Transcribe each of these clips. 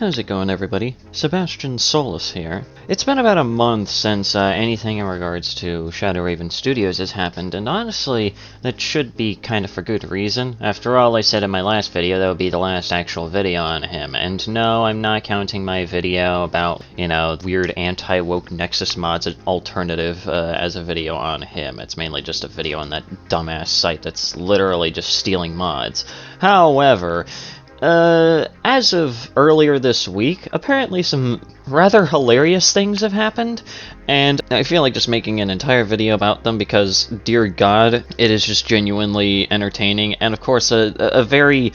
How's it going, everybody? Sebastian Solus here. It's been about a month since anything in regards to Shadow Raven Studios has happened, and honestly, that should be kind of for good reason. After all, I said in my last video that would be the last actual video on him, and no, I'm not counting my video about, weird anti-woke Nexus mods alternative as a video on him. It's mainly just a video on that dumbass site that's literally just stealing mods. However, as of earlier this week, apparently some rather hilarious things have happened, and I feel like just making an entire video about them because, dear God, it is just genuinely entertaining, and of course a very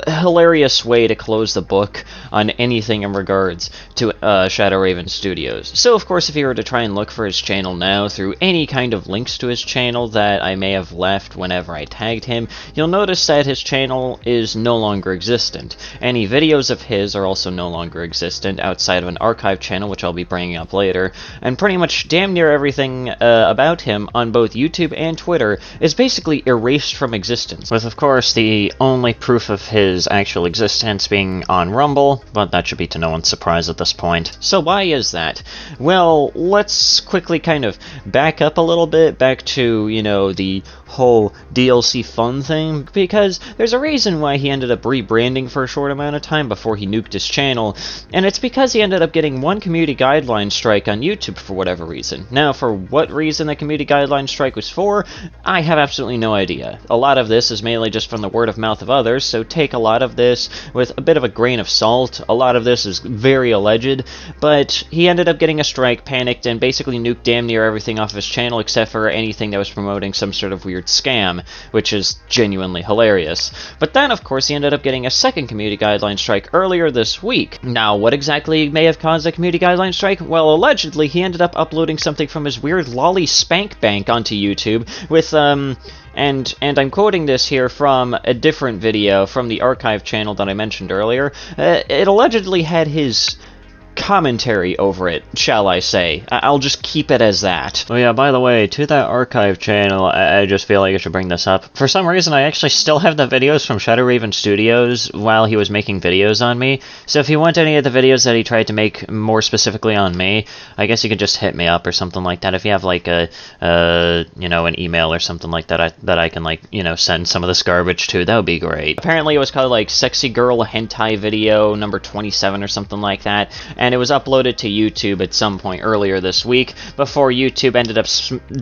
hilarious way to close the book on anything in regards to Shadow Raven Studios. So, of course, if you were to try and look for his channel now through any kind of links to his channel that I may have left whenever I tagged him, you'll notice that his channel is no longer existent. Any videos of his are also no longer existent outside of an archive channel, which I'll be bringing up later, and pretty much damn near everything about him on both YouTube and Twitter is basically erased from existence, with, of course, the only proof of his actual existence being on Rumble, but that should be to no one's surprise at this point. So why is that? Well, let's quickly kind of back up a little bit, back to, the whole DLC fun thing, because there's a reason why he ended up rebranding for a short amount of time before he nuked his channel, and it's because he ended up getting one community guideline strike on YouTube for whatever reason. Now, for what reason the community guideline strike was for, I have absolutely no idea. A lot of this is mainly just from the word of mouth of others, so take a lot of this with a bit of a grain of salt. A lot of this is very alleged, but he ended up getting a strike, panicked, and basically nuked damn near everything off of his channel except for anything that was promoting some sort of weird scam, which is genuinely hilarious. But then, of course, he ended up getting a second community guideline strike earlier this week. Now, what exactly may have caused the community guideline strike? Well, allegedly, he ended up uploading something from his weird lolly spank bank onto YouTube with, and I'm quoting this here from a different video from the archive channel that I mentioned earlier. It allegedly had his commentary over it, shall I say. I'll just keep it as that. Oh yeah, by the way, to that archive channel, I just feel like I should bring this up. For some reason, I actually still have the videos from Shadow Raven Studios while he was making videos on me, so if you want any of the videos that he tried to make more specifically on me, I guess you could just hit me up or something like that. If you have like an email or something like that that I can send some of this garbage to, that would be great. Apparently it was called like Sexy Girl Hentai Video number 27 or something like that, and it was uploaded to YouTube at some point earlier this week, before YouTube ended up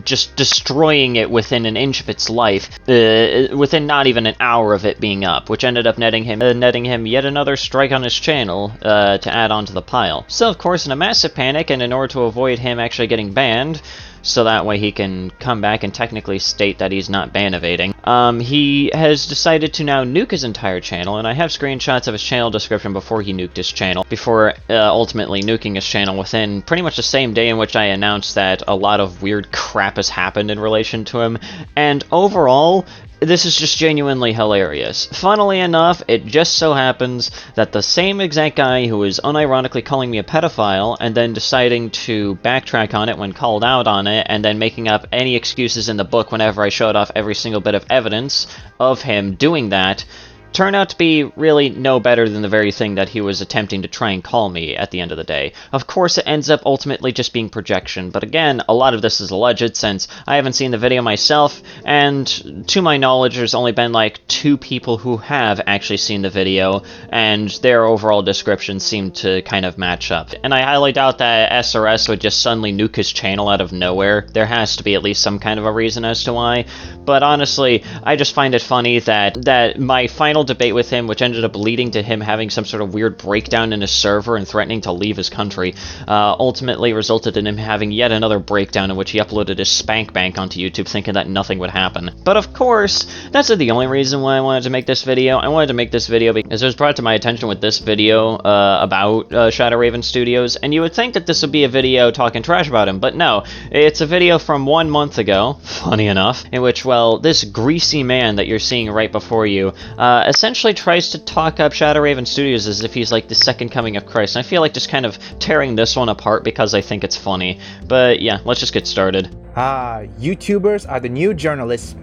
just destroying it within an inch of its life, within not even an hour of it being up, which ended up netting him yet another strike on his channel to add on to the pile. So, of course, in a massive panic, and in order to avoid him actually getting banned, so that way he can come back and technically state that he's not ban evading, he has decided to now nuke his entire channel, and I have screenshots of his channel description before he nuked his channel, before ultimately nuking his channel within pretty much the same day in which I announced that a lot of weird crap has happened in relation to him, and overall, this is just genuinely hilarious. Funnily enough, it just so happens that the same exact guy who was unironically calling me a pedophile and then deciding to backtrack on it when called out on it and then making up any excuses in the book whenever I showed off every single bit of evidence of him doing that, turned out to be really no better than the very thing that he was attempting to try and call me at the end of the day. Of course, it ends up ultimately just being projection, but again, a lot of this is alleged since I haven't seen the video myself, and to my knowledge, there's only been like 2 people who have actually seen the video, and their overall descriptions seem to kind of match up. And I highly doubt that SRS would just suddenly nuke his channel out of nowhere. There has to be at least some kind of a reason as to why, but honestly, I just find it funny that my final debate with him, which ended up leading to him having some sort of weird breakdown in his server and threatening to leave his country, ultimately resulted in him having yet another breakdown in which he uploaded his spank bank onto YouTube thinking that nothing would happen. But of course, that's not the only reason why I wanted to make this video. I wanted to make this video because it was brought to my attention with this video about Shadow Raven Studios, and you would think that this would be a video talking trash about him, but no, it's a video from 1 month ago, funny enough, in which, well, this greasy man that you're seeing right before you, essentially tries to talk up Shadow Raven Studios as if he's like the second coming of Christ. And I feel like just kind of tearing this one apart because I think it's funny. But yeah, let's just get started. YouTubers are the new journalists.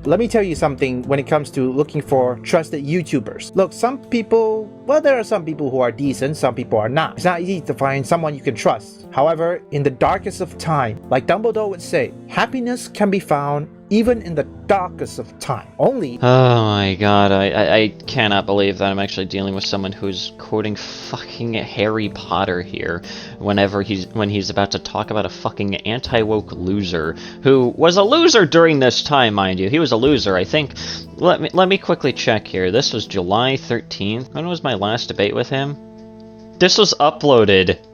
let me tell you something when it comes to looking for trusted YouTubers. Look, some people, well, there are some people who are decent, some people are not. It's not easy to find someone you can trust. However, in the darkest of time, like Dumbledore would say, happiness can be found even in the darkest of time. Only... Oh my god, I cannot believe that I'm actually dealing with someone who's quoting fucking Harry Potter here when he's about to talk about a fucking anti-woke loser who was a loser during this time, mind you. He was a loser, I think. Let me quickly check here. This was July 13th. When was my last debate with him? This was uploaded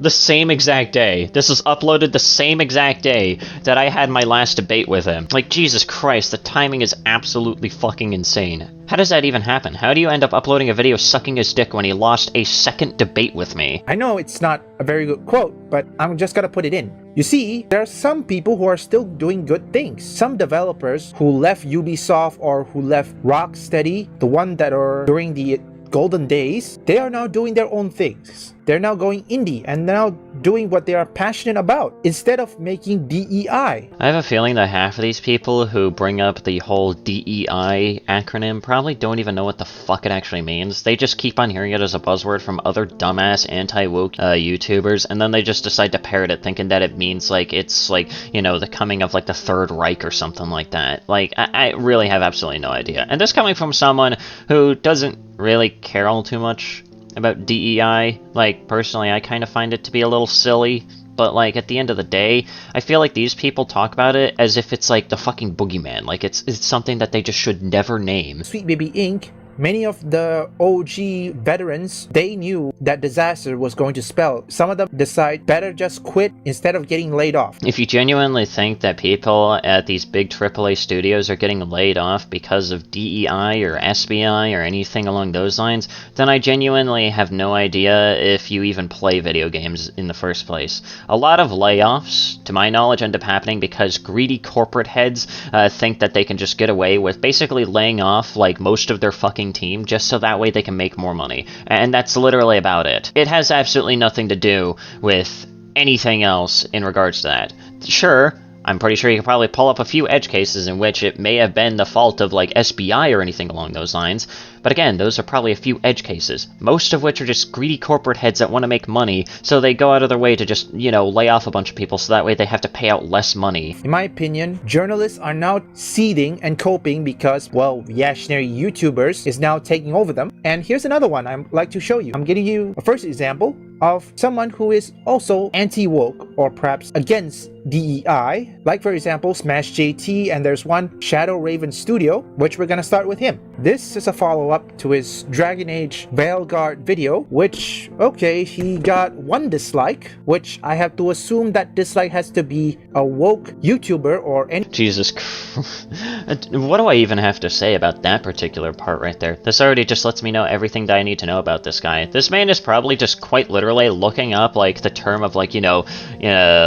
the same exact day. This was uploaded the same exact day that I had my last debate with him. Like, Jesus Christ, the timing is absolutely fucking insane. How does that even happen? How do you end up uploading a video sucking his dick when he lost a second debate with me? I know it's not a very good quote, but I'm just gonna put it in. You see, there are some people who are still doing good things. Some developers who left Ubisoft or who left Rocksteady, the one that are during the golden days, they are now doing their own things. They're now going indie and now doing what they are passionate about instead of making DEI. I have a feeling that half of these people who bring up the whole DEI acronym probably don't even know what the fuck it actually means. They just keep on hearing it as a buzzword from other dumbass anti-woke YouTubers, and then they just decide to parrot it thinking that it means like it's like, you know, the coming of like the Third Reich or something like that. Like, I really have absolutely no idea. And this coming from someone who doesn't really care all too much about DEI. Like, personally, I kind of find it to be a little silly, but like, at the end of the day, I feel like these people talk about it as if it's like the fucking boogeyman, like it's something that they just should never name. Sweet Baby Inc., many of the OG veterans, they knew that disaster was going to spell. Some of them decide better just quit instead of getting laid off. If you genuinely think that people at these big AAA studios are getting laid off because of DEI or SBI or anything along those lines, then I genuinely have no idea if you even play video games in the first place. A lot of layoffs, to my knowledge, end up happening because greedy corporate heads think that they can just get away with basically laying off like most of their fucking team just so that way they can make more money. And that's literally about it. It has absolutely nothing to do with anything else in regards to that. Sure, I'm pretty sure you could probably pull up a few edge cases in which it may have been the fault of like SBI or anything along those lines, but again, those are probably a few edge cases, most of which are just greedy corporate heads that want to make money, so they go out of their way to just, you know, lay off a bunch of people so that way they have to pay out less money. In my opinion, journalists are now seething and coping because, well, reactionary YouTubers is now taking over them. And here's another one I'd like to show you. I'm giving you a first example of someone who is also anti-woke or perhaps against DEI, like for example Smash JT, and there's one Shadow Raven Studio, which we're gonna start with him. This is a follow-up to his Dragon Age Veilguard video, which, okay, he got one dislike, which I have to assume that dislike has to be a woke YouTuber or any— Jesus Christ. What do I even have to say about that particular part right there? This already just lets me know everything that I need to know about this guy. This man is probably just quite literally looking up like the term of like, you know,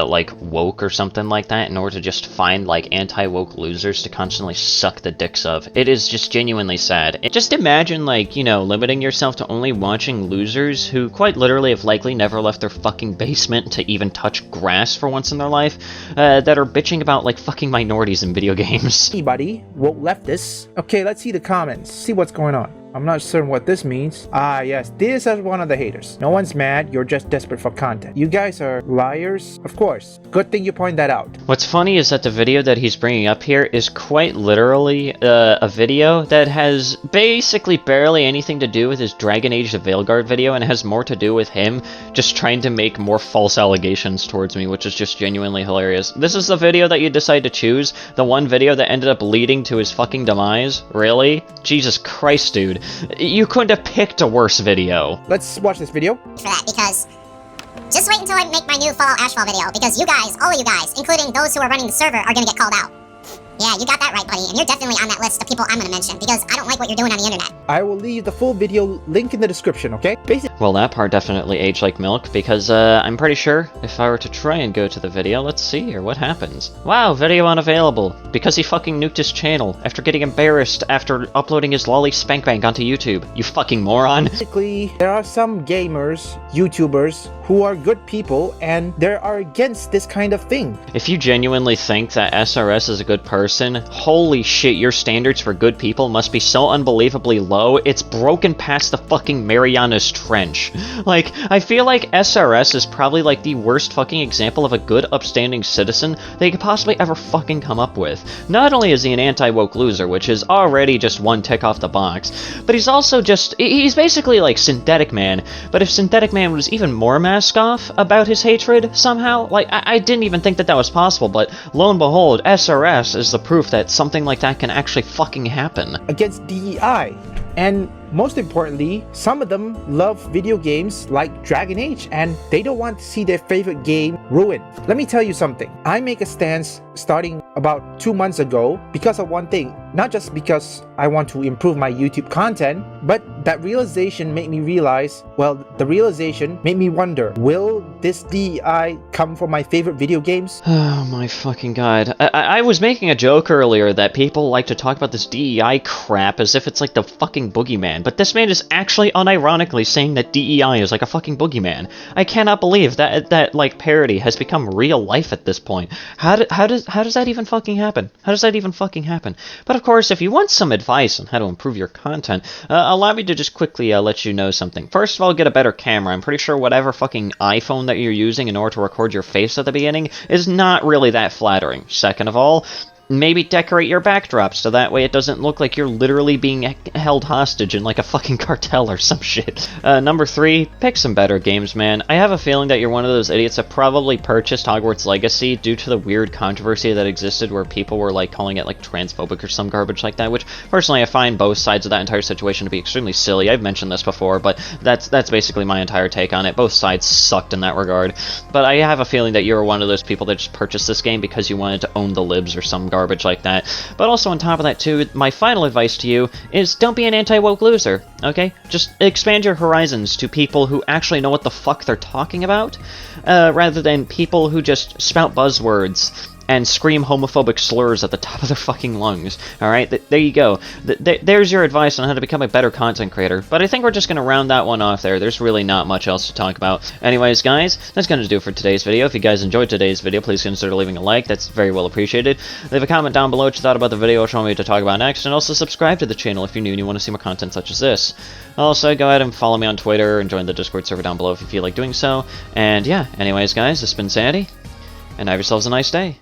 like woke or something like that in order to just find like anti-woke losers to constantly suck the dicks of. It is just genuinely sad. Just imagine like, you know, limiting yourself to only watching losers who quite literally have likely never left their fucking basement to even touch grass for once in their life, that are bitching about like fucking minorities in video games. Anybody woke leftists. Okay, let's see the comments, see what's going on. I'm not certain what this means. Ah, yes, this is one of the haters. No one's mad, you're just desperate for content. You guys are liars? Of course. Good thing you point that out. What's funny is that the video that he's bringing up here is quite literally a video that has basically barely anything to do with his Dragon Age the Veilguard video, and has more to do with him just trying to make more false allegations towards me, which is just genuinely hilarious. This is the video that you decide to choose? The one video that ended up leading to his fucking demise? Really? Jesus Christ, dude. You couldn't have picked a worse video. Let's watch this video. For that, because just wait until I make my new Fallout Ashfall video, because you guys, all of you guys, including those who are running the server, are gonna get called out. Yeah, you got that right, buddy, and you're definitely on that list of people I'm gonna mention, because I don't like what you're doing on the internet. I will leave the full video link in the description, okay? Basically, Well, that part definitely aged like milk, because I'm pretty sure if I were to try and go to the video, let's see here, what happens? Wow, video unavailable, because he fucking nuked his channel after getting embarrassed after uploading his lolly spank bank onto YouTube. You fucking moron. there are some gamers, YouTubers, who are good people, and they are against this kind of thing. If you genuinely think that SRS is a good person, holy shit, your standards for good people must be so unbelievably low, it's broken past the fucking Marianas Trench. Like, I feel like SRS is probably like the worst fucking example of a good, upstanding citizen that you could possibly ever fucking come up with. Not only is he an anti-woke loser, which is already just one tick off the box, but he's also just, he's basically like Synthetic Man, but if Synthetic Man was even more mask off about his hatred somehow, like, I didn't even think that that was possible, but lo and behold, SRS is the proof that something like that can actually fucking happen. Against DEI. And most importantly, some of them love video games like Dragon Age, and they don't want to see their favorite game ruined. Let me tell you something. I make a stance starting about 2 months ago because of one thing. Not just because I want to improve my YouTube content, but that realization made me realize, well, the realization made me wonder, will this DEI come from my favorite video games? Oh my fucking god. I was making a joke earlier that people like to talk about this DEI crap as if it's like the fucking boogeyman, but this man is actually unironically saying that DEI is like a fucking boogeyman. I cannot believe that like parody has become real life at this point. How does that even fucking happen? How does that even fucking happen? But of course, if you want some advice on how to improve your content, allow me to just quickly let you know something. First of all, get a better camera. I'm pretty sure whatever fucking iPhone that you're using in order to record your face at the beginning is not really that flattering. Second of all, maybe decorate your backdrop so that way it doesn't look like you're literally being held hostage in like a fucking cartel or some shit. Number 3, pick some better games, man. I have a feeling that you're one of those idiots that probably purchased Hogwarts Legacy due to the weird controversy that existed where people were like calling it like transphobic or some garbage like that, which personally I find both sides of that entire situation to be extremely silly. I've mentioned this before, but that's basically my entire take on it. Both sides sucked in that regard. But I have a feeling that you're one of those people that just purchased this game because you wanted to own the libs or some garbage like that. But also on top of that too, my final advice to you is don't be an anti-woke loser, okay? Just expand your horizons to people who actually know what the fuck they're talking about, rather than people who just spout buzzwords and scream homophobic slurs at the top of their fucking lungs. Alright, there you go. There's your advice on how to become a better content creator. But I think we're just going to round that one off there. There's really not much else to talk about. Anyways, guys, that's going to do it for today's video. If you guys enjoyed today's video, please consider leaving a like. That's very well appreciated. Leave a comment down below what you thought about the video, what you want me to talk about next, and also subscribe to the channel if you're new and you want to see more content such as this. Also, go ahead and follow me on Twitter and join the Discord server down below if you feel like doing so. And yeah, anyways, guys, this has been Sandy, and have yourselves a nice day.